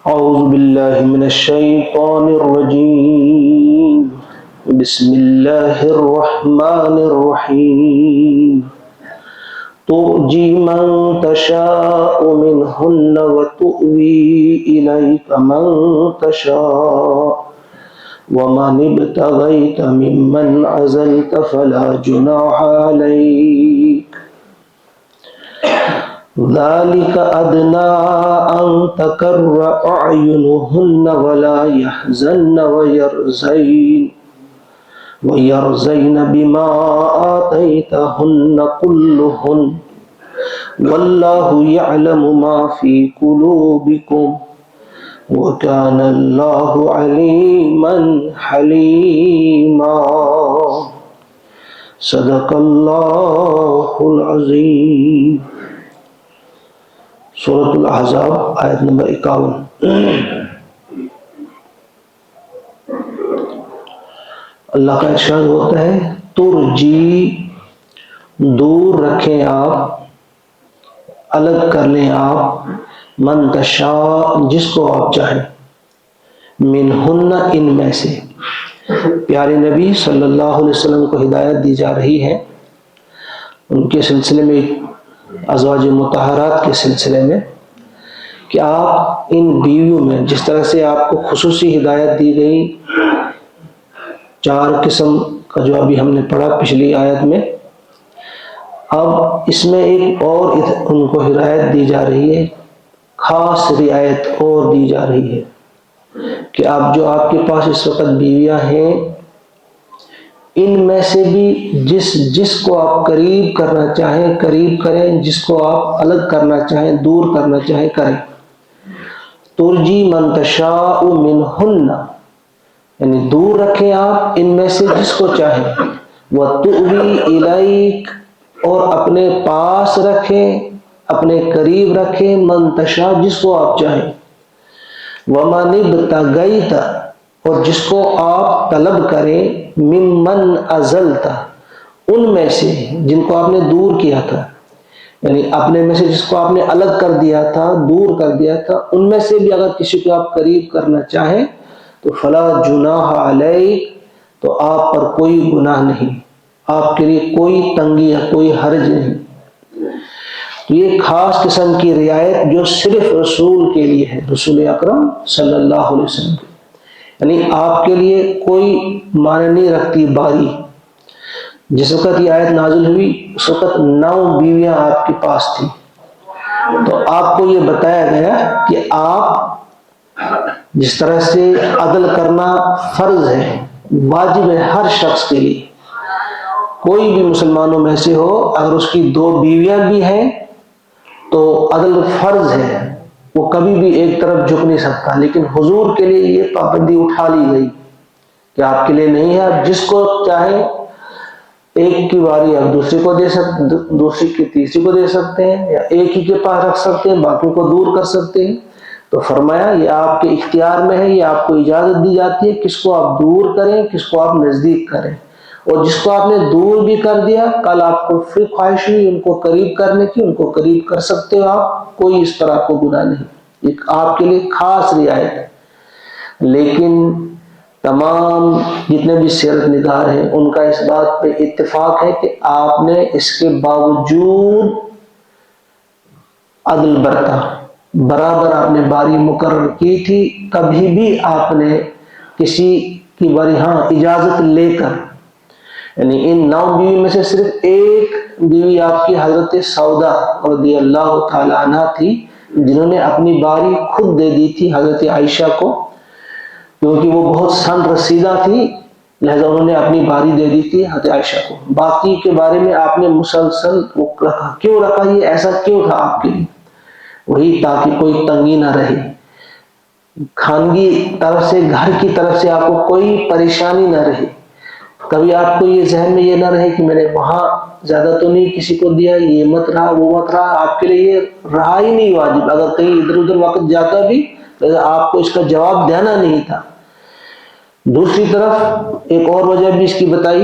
أعوذ بالله من الشيطان الرجيم. بسم الله الرحمن الرحيم. ترجي من تشاء منهن وتؤوي إليك من تشاء ومن ابتغيت ممن عزلت فلا جناح عليك ذلك أدنى أن تقر أعينهن ولا يحزن ويرزين بما آتيتهن كلهن والله يعلم ما في قلوبكم وكان الله عليما حليما. صدق الله العظيم. سورۃ الاحزاب آیت نمبر 51. اللہ کا ارشاد ہوتا ہے ترجی دور رکھیں آپ، الگ کر لیں آپ، من تشاء جس کو آپ چاہیں، منہن ان میں سے. پیارے نبی صلی اللہ علیہ وسلم کو ہدایت دی جا رہی ہے ان کے سلسلے میں، ازواج مطہرات کے سلسلے میں، کہ آپ ان بیویوں میں جس طرح سے آپ کو خصوصی ہدایت دی گئی 4 قسم کا جو ابھی ہم نے پڑھا پچھلی آیت میں، اب اس میں ایک اور ان کو ہدایت دی جا رہی ہے، خاص رعایت اور دی جا رہی ہے کہ آپ جو آپ کے پاس اس وقت بیویاں ہیں ان میں سے بھی جس کو آپ قریب کرنا چاہیں قریب کریں، جس کو آپ الگ کرنا چاہیں دور کرنا چاہیں کریں. ترجی من تشاء منہن یعنی دور رکھیں آپ ان میں سے جس کو چاہیں، وَتُؤْوِي إِلَيْكَ اور اپنے پاس رکھیں، اپنے قریب رکھیں، من تشاء جس کو آپ چاہیں، وَمَنِ ابْتَغَيْتَ اور جس کو آپ طلب کریں، ممن ازلت ان میں سے جن کو آپ نے دور کیا تھا، یعنی اپنے میں سے جس کو آپ نے الگ کر دیا تھا، دور کر دیا تھا، ان میں سے بھی اگر کسی کو آپ قریب کرنا چاہیں تو فلا جناح علیک تو آپ پر کوئی گناہ نہیں، آپ کے لیے کوئی تنگی یا کوئی حرج نہیں. تو یہ خاص قسم کی رعایت جو صرف رسول کے لیے ہے، رسول اکرم صلی اللہ علیہ وسلم کی، یعنی آپ کے لیے کوئی معنی نہیں رکھتی باری. جس وقت یہ آیت نازل ہوئی اس وقت 9 بیویاں آپ کے پاس تھی، تو آپ کو یہ بتایا گیا کہ آپ جس طرح سے عدل کرنا فرض ہے، واجب ہے ہر شخص کے لیے، کوئی بھی مسلمانوں میں سے ہو اگر اس کی 2 بیویاں بھی ہیں تو عدل فرض ہے، وہ کبھی بھی ایک طرف جھک نہیں سکتا. لیکن حضور کے لیے یہ پابندی اٹھا لی گئی کہ آپ کے لیے نہیں ہے، آپ جس کو چاہیں ایک کی باری آپ دوسرے کو دے سکتے، دوسری کی تیسری کو دے سکتے ہیں، یا ایک ہی کے پاس رکھ سکتے ہیں، باقیوں کو دور کر سکتے ہیں. تو فرمایا یہ آپ کے اختیار میں ہے، یہ آپ کو اجازت دی جاتی ہے کس کو آپ دور کریں، کس کو آپ نزدیک کریں. اور جس کو آپ نے دور بھی کر دیا، کل آپ کو پھر خواہش ہوئی ان کو قریب کرنے کی، ان کو قریب کر سکتے ہو آپ، کوئی اس پر آپ کو گناہ نہیں. یہ آپ کے لیے خاص رعایت ہے. لیکن تمام جتنے بھی سیرت نگار ہیں ان کا اس بات پہ اتفاق ہے کہ آپ نے اس کے باوجود عدل برتا، برابر آپ نے باری مقرر کی تھی، کبھی بھی آپ نے کسی کی باری اجازت لے کر، یعنی ان 9 بیوی میں سے صرف ایک بیوی آپ کی حضرت سودا رضی اللہ تعالی عنہ تھی، جنہوں نے اپنی باری خود دے دی تھی حضرت عائشہ کو، کیونکہ وہ بہت سن رسیدہ تھی، لہذا انہوں نے اپنی باری دے دی تھی حضرت عائشہ کو. باقی کے بارے میں آپ نے مسلسل رکھا. کیوں رکھا؟ یہ ایسا کیوں تھا آپ کے لیے؟ وہی تاکہ کوئی تنگی نہ رہے، خانگی طرف سے، گھر کی طرف سے آپ کو کوئی پریشانی نہ رہے. کبھی آپ کو یہ ذہن میں یہ نہ رہے کہ میں نے وہاں زیادہ تو نہیں کسی کو دیا، یہ مت رہا وہ مت رہا. آپ کے لیے یہ رہا ہی نہیں واجب. اگر کہیں ادھر ادھر وقت جاتا بھی تو آپ کو اس کا جواب دینا نہیں تھا. دوسری طرف ایک اور وجہ بھی اس کی بتائی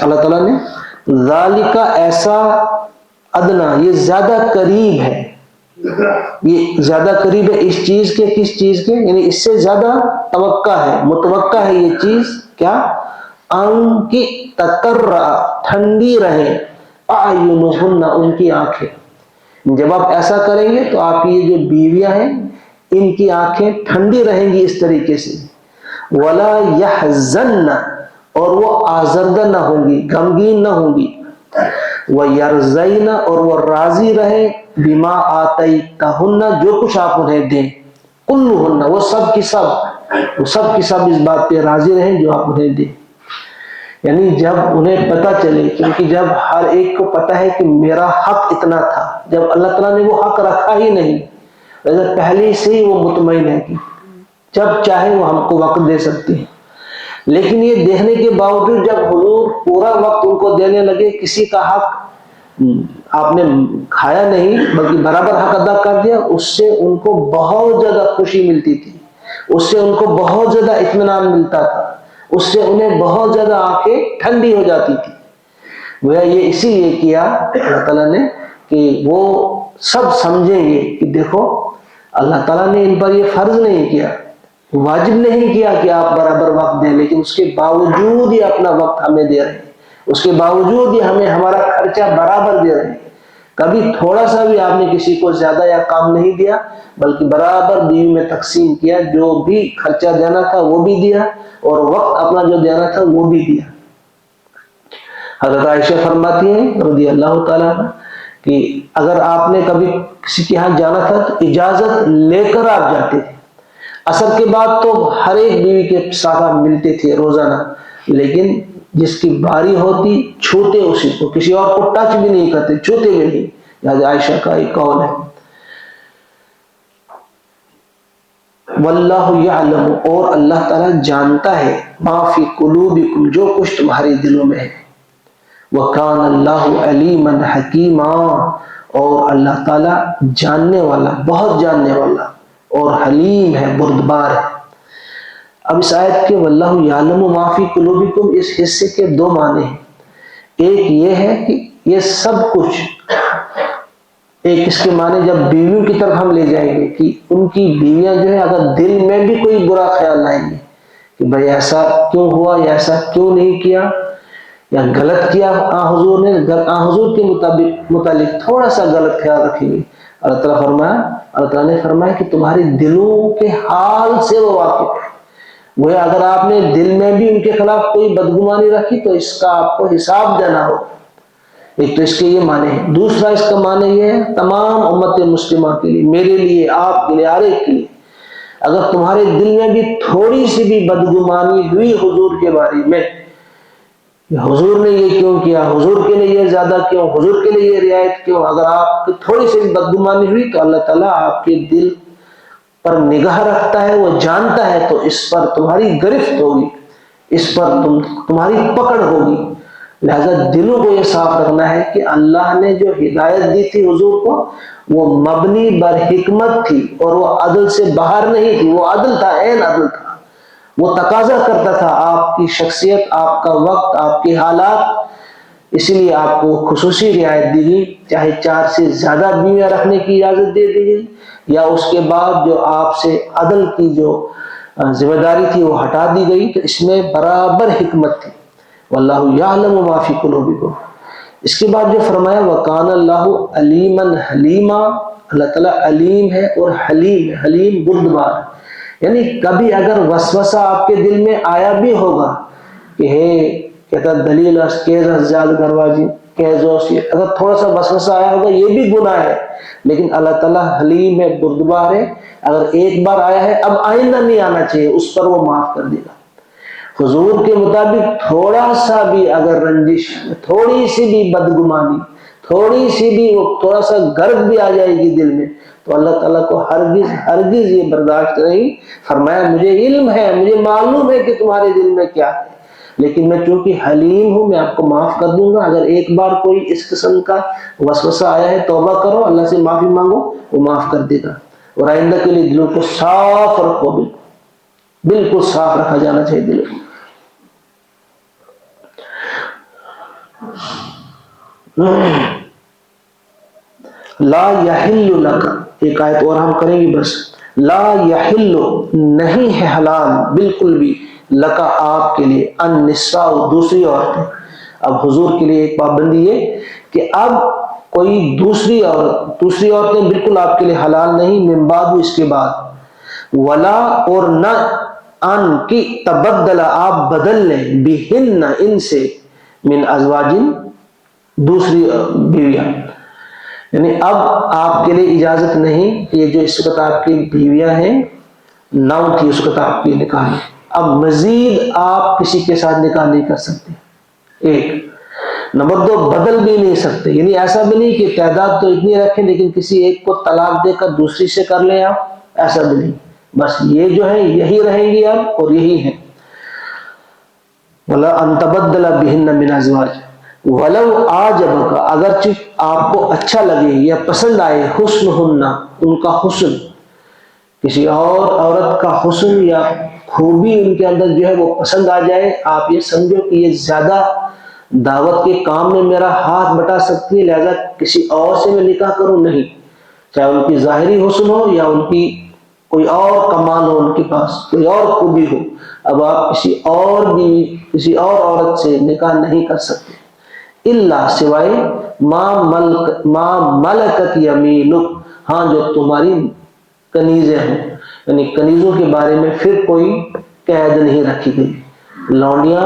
اللہ تعالیٰ نے، ذالکہ ایسا ادنا یہ زیادہ قریب ہے، یہ زیادہ قریب ہے اس چیز کے، کس چیز کے؟ یعنی اس سے زیادہ توقع ہے، متوقع ہے یہ چیز کیا؟ ان کی تقرع، ٹھنڈی رہے، اعینہن، ان کی آنکھیں. جب آپ ایسا کریں گے تو آپ کی یہ جو بیویاں ہیں ان کی آنکھیں ٹھنڈی رہیں گی اس طریقے سے. ولا یحزن، اور وہ آزردہ نہ ہوں گی، غمگین نہ ہوں گی. وَيَرْضَيْنَ، اور وہ راضی رہے، بِمَا آتَيْتَهُنَّ، جو کچھ آپ انہیں دیں. كُلُّهُنَّ، وہ سب کی سب اس بات پہ راضی رہیں جو آپ انہیں دیں. یعنی جب انہیں پتہ چلے، کیونکہ جب ہر ایک کو پتہ ہے کہ میرا حق اتنا تھا، جب اللہ تعالیٰ نے وہ حق رکھا ہی نہیں، پہلے سے ہی وہ مطمئن ہے کہ جب چاہے وہ ہم کو وقت دے سکتے ہیں. لیکن یہ دیکھنے کے باوجود جب حضور پورا وقت ان کو دینے لگے، کسی کا حق آپ نے کھایا نہیں بلکہ برابر حق ادا کر دیا، اس سے ان کو بہت زیادہ خوشی ملتی تھی، اس سے ان کو بہت زیادہ اطمینان ملتا تھا، اس سے انہیں بہت زیادہ آنکھیں ٹھنڈی ہو جاتی تھی. وہ یہ اسی لیے کیا اللہ تعالیٰ نے کہ وہ سب سمجھیں گے کہ دیکھو اللہ تعالیٰ نے ان پر یہ فرض نہیں کیا، واجب نہیں کیا کہ آپ برابر وقت دیں، لیکن اس کے باوجود یہ اپنا وقت ہمیں دے رہے ہیں، اس کے باوجود یہ ہمیں ہمارا خرچہ برابر دے رہے ہیں. کبھی تھوڑا سا بھی آپ نے کسی کو زیادہ یا کام نہیں دیا، بلکہ برابر بیوی میں تقسیم کیا، جو بھی خرچہ دینا تھا وہ بھی دیا اور وقت اپنا جو دینا تھا وہ بھی دیا. حضرت عائشہ فرماتی ہیں رضی اللہ تعالیٰ عنہ کہ اگر آپ نے کبھی کسی کے ہاں جانا تھا تو اجازت لے کر آپ جاتے تھے. عصر کے بعد تو ہر ایک بیوی کے ساتھ آپ ملتے تھے روزانہ، لیکن جس کی باری ہوتی چھوتے اسی کو، کسی اور کو ٹچ بھی نہیں کرتے، چھوتے بھی نہیں. حضرت عائشہ کا ایک قول ہے. واللہ یعلم، اور اللہ تعالیٰ جانتا ہے، ما فی قلوبکم، جو کچھ تمہارے دلوں میں ہے. وَكَانَ اللَّهُ عَلِيمًا حَكِيمًا، اور اللہ تعالیٰ جاننے والا، بہت جاننے والا اور حلیم ہے، بردبار ہے. اب اس آیت کے واللہ یعلم ما فی قلوبکم، اس حصے کے دو معنی ہیں. ایک یہ ہے کہ یہ سب کچھ، ایک اس کے معنی جب بیویوں کی طرف ہم لے جائیں گے کہ ان کی بیویاں جو ہے اگر دل میں بھی کوئی برا خیال لائیں گے کہ بھائی ایسا کیوں ہوا یا ایسا کیوں نہیں کیا یا غلط کیا حضور نے، حضور کے متعلق تھوڑا سا غلط خیال رکھیں گے، اللہ تعالیٰ نے فرمایا کہ تمہارے دلوں کے حال سے وہ واقف ہے. وہ اگر آپ نے دل میں بھی ان کے خلاف کوئی بدگمانی رکھی تو اس کا آپ کو حساب دینا ہو. ایک تو اس کے یہ معنی ہے. دوسرا اس کا معنی یہ ہے تمام امت مسلمہ کے لیے، میرے لیے، آپ کے لیے، ہر ایک کے لیے، اگر تمہارے دل میں بھی تھوڑی سی بھی بدگمانی ہوئی حضور کے بارے میں، حضور نے یہ کیوں کیا، حضور کے لیے یہ زیادہ کیوں، حضور کے لیے یہ رعایت کیوں، اگر آپ کی تھوڑی سی بدگمانی ہوئی تو اللہ تعالیٰ آپ کے دل پر نگاہ رکھتا ہے، وہ جانتا ہے، تو اس پر تمہاری گرفت ہوگی، اس پر تمہاری پکڑ ہوگی. لہذا دلوں کو یہ صاف رکھنا ہے کہ اللہ نے جو ہدایت دی تھی حضور کو وہ مبنی بر حکمت تھی اور وہ عدل سے باہر نہیں تھی. وہ عدل تھا، عین عدل تھا. وہ تقاضا کرتا تھا آپ کی شخصیت، آپ کا وقت، آپ کے حالات، اسی لیے آپ کو خصوصی رعایت دی گئی، چاہے 4 سے زیادہ بیویاں رکھنے کی اجازت دے دی گئی یا اس کے بعد جو آپ سے عدل کی جو ذمہ داری تھی وہ ہٹا دی گئی، تو اس میں برابر حکمت تھی. واللہ یعلم ما فی قلوبکم. اس کے بعد جو فرمایا وکان اللہ علیما حلیما، اللہ تعالیٰ علیم ہے اور حلیم ہے. حلیم بردبار، یعنی کبھی اگر وسوسہ آپ کے دل میں آیا بھی ہوگا کہ کہتا دلیل زیادہ کرواجی اگر تھوڑا سا وسوسہ آیا ہوگا یہ بھی گناہ ہے، لیکن اللہ تعالیٰ حلیم ہے، بردبار ہے. اگر ایک بار آیا ہے اب آئندہ نہیں آنا چاہیے، اس پر وہ معاف کر دے گا. حضور کے مطابق تھوڑا سا بھی اگر رنجش، تھوڑی سی بھی بدگمانی، تھوڑی سی بھی تھوڑا سا گرد بھی آ جائے گی دل میں تو اللہ تعالیٰ کو ہرگز یہ برداشت نہیں. فرمایا مجھے علم ہے، مجھے معلوم ہے کہ تمہارے دل میں کیا ہے، لیکن میں چونکہ حلیم ہوں میں آپ کو معاف کر دوں گا. اگر ایک بار کوئی اس قسم کا وسوسہ آیا ہے توبہ کرو، اللہ سے معافی مانگو، وہ معاف کر دے گا. اور آئندہ کے لیے دلوں کو صاف رکھو، بالکل صاف رکھا جانا چاہیے دلوں کو. لا یحل لک، ایک آیت اور ہم کریں گے بس. لا یحل نہیں ہے حلال بالکل بھی لکا آپ کے لیے النساء دوسری عورتیں. اب حضور کے لیے ایک پابندی ہے کہ اب کوئی دوسری عورتیں بالکل آپ کے لیے حلال نہیں من بعد اس کے بعد. ولا اور نہ ان کی تبدل آپ بدل لیں بہن ان سے من ازواجن دوسری بیویاں. یعنی اب آپ کے لیے اجازت نہیں کہ یہ جو اس وقت آپ کی بیویاں ہیں نو تھی اس وقت آپ کی نکاح ہے، اب مزید آپ کسی کے ساتھ نکاح نہیں کر سکتے. ایک نمبر دو بدل بھی نہیں سکتے، یعنی ایسا بھی نہیں کہ تعداد تو اتنی رکھیں لیکن کسی ایک کو طلاق دے کر دوسری سے کر لیں آپ، ایسا بھی نہیں. بس یہ جو ہے یہی رہیں گی اب اور یہی ہیں. ولا ان تبدل بہن من ازواج ولو اعجبک اگرچہ آپ کو اچھا لگے یا پسند آئے حسنہن ان کا حسن، کسی اور عورت کا حسن یا خوبی ان کے اندر جو ہے وہ پسند آ جائے، آپ یہ سمجھو کہ یہ زیادہ دعوت کے کام میں میرا ہاتھ بٹا سکتی ہے لہذا کسی اور سے میں نکاح کروں، نہیں. چاہے ان کی ظاہری حسن ہو یا ان کی کوئی اور کمال ہو، ان کے پاس کوئی اور خوبی ہو، اب آپ کسی اور عورت سے نکاح نہیں کر سکتے. الا سوائے ما ملکت یمینک، ہاں جو تمہاری کنیزیں ہوں، یعنی کنیزوں کے بارے میں پھر کوئی قید نہیں رکھی گئی. لونڈیاں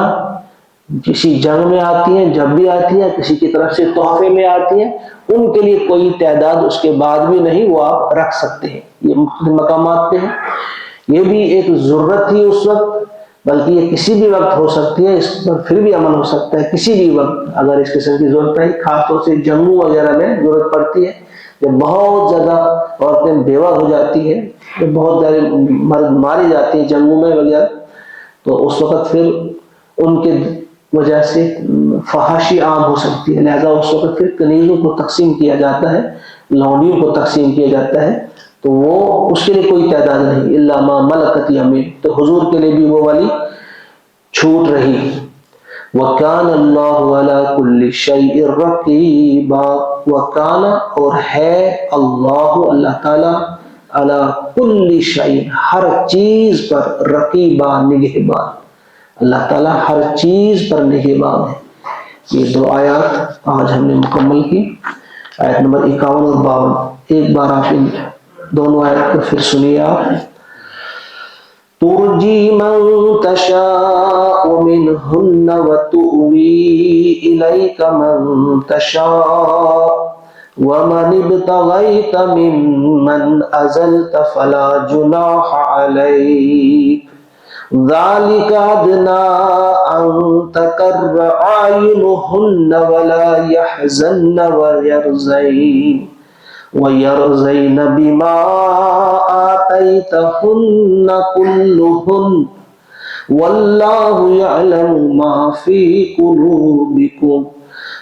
کسی جنگ میں آتی ہیں، جب بھی آتی ہیں کسی کی طرف سے تحفے میں آتی ہیں، ان کے لیے کوئی تعداد اس کے بعد بھی نہیں، وہ آپ رکھ سکتے ہیں. یہ مختلف مقامات پہ ہے. یہ بھی ایک ضرورت تھی اس وقت، بلکہ یہ کسی بھی وقت ہو سکتی ہے، اس پر پھر بھی عمل ہو سکتا ہے کسی بھی وقت اگر اس قسم کی ضرورت ہے. خاص طور سے جنگوں وغیرہ میں ضرورت پڑتی ہے، جب بہت زیادہ عورتیں بیوہ ہو جاتی ہیں، جب بہت زیادہ مرد مارے جاتے ہیں جنگوں میں وغیرہ، تو اس وقت پھر ان کے وجہ سے فحاشی عام ہو سکتی ہے. لہذا اس وقت پھر کنیزوں کو تقسیم کیا جاتا ہے، لونڈیوں کو تقسیم کیا جاتا ہے، تو وہ اس کے لیے کوئی تعداد نہیں. الا ما ملکت یمین، تو حضور کے لیے بھی وہ والی چھوٹ رہی. وَكَانَ اللَّهُ عَلَى كُلِّ شَيْءٍ رَقِيبًا، وَكَانَ اور ہے اللہ تعالیٰ عَلَى كُلِّ شَيْءٍ ہر چیز پر رقیبا نگہبان، اللہ تعالیٰ ہر چیز پر نگہبان ہے. یہ دو آیات آج ہم نے مکمل کی، آیت نمبر 51 اور 52. ایک بار آپ ان دونوں آیت کو پھر سنیے. آپ ترجی من تشاء منہن وتؤوی الیک من تشاء ومن ابتغیت ممن ازلت فلا جناح علیک ذلك أدنى أن تقر أعينهن ولا يحزن ويرضين بما آتيتهن كلهن والله يعلم ما في قلوبكم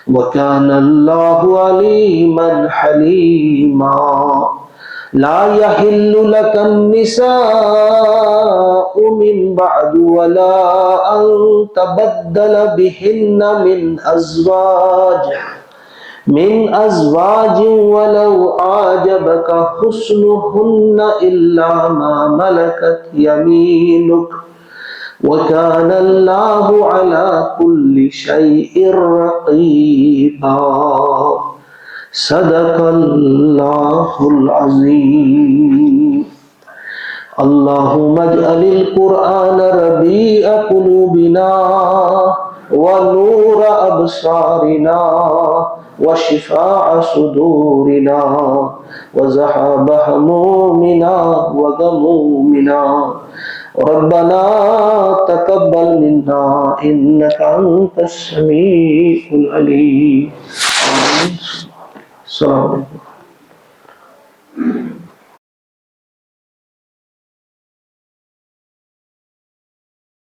وكان الله عليما حليما. لا يحل لك النساء من بعد ولا أن تبدل بهن من أزواج ولو أعجبك حسنهن إلا ما ملكت يمينك وكان الله على كل شيء رقيبا. صدق اللہ العظیم. اللہم اجعل القرآن ربیع قلوبنا ونور ابصارنا وشفاء صدورنا وذهاب همومنا وغمومنا. ربنا تقبل منا انك انت السميع العليم. السلام علیکم.